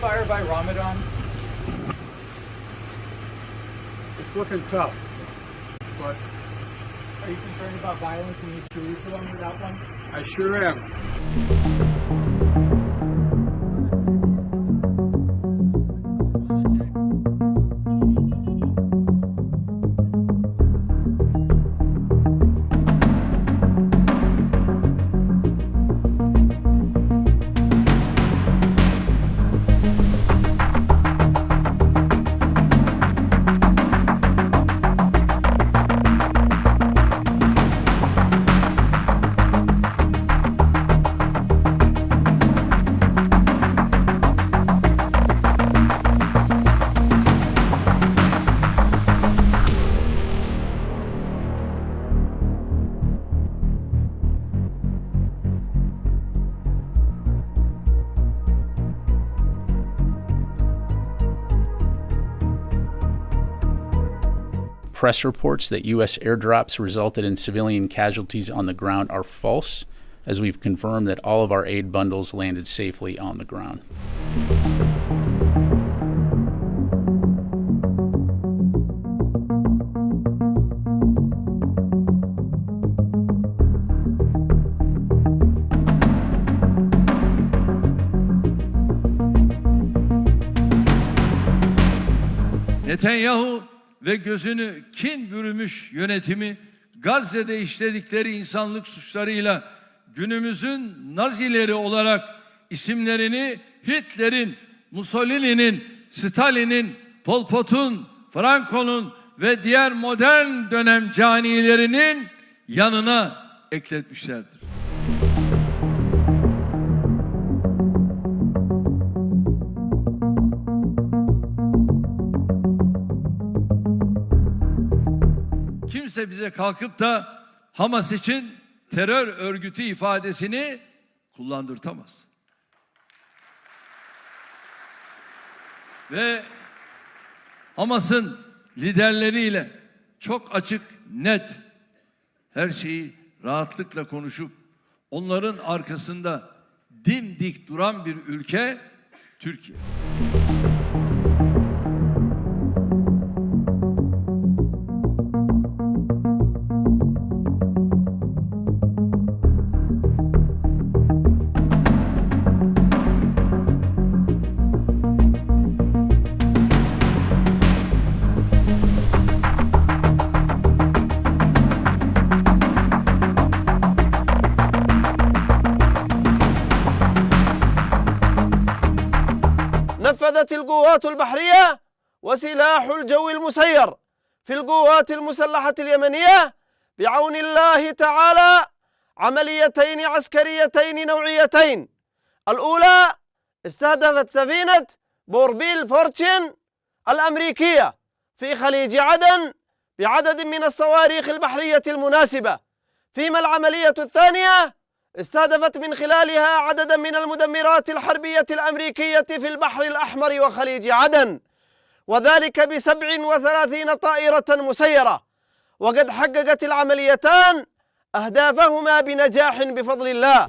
ceasefire by Ramadan? It's looking tough, but Are you concerned about violence in East Jerusalem without one? I sure am. Press reports that U.S. airdrops resulted in civilian casualties on the ground are false, as we've confirmed that all of our aid bundles landed safely on the ground. Netanyahu ve gözünü kin bürümüş yönetimi Gazze'de işledikleri insanlık suçlarıyla günümüzün Nazileri olarak isimlerini Hitler'in, Mussolini'nin, Stalin'in, Pol Pot'un, Franco'nun ve diğer modern dönem canilerinin yanına ekletmişlerdir. Kimse bize kalkıp da Hamas için terör örgütü ifadesini kullandırtamaz. Ve Hamas'ın liderleriyle çok açık, net her şeyi rahatlıkla konuşup onların arkasında dimdik duran bir ülke Türkiye. نفذت القوات البحرية وسلاح الجو المسير في القوات المسلحة اليمنية بعون الله تعالى عمليتين عسكريتين نوعيتين. الأولى استهدفت سفينة بوربيل فورتشن الأمريكية في خليج عدن بعدد من الصواريخ البحرية المناسبة، فيما العملية الثانية استهدفت من خلالها عددا من المدمرات الحربية الأمريكية في البحر الأحمر وخليج عدن، وذلك ب37 طائرة مسيرة، وقد حققت العمليتان أهدافهما بنجاح بفضل الله.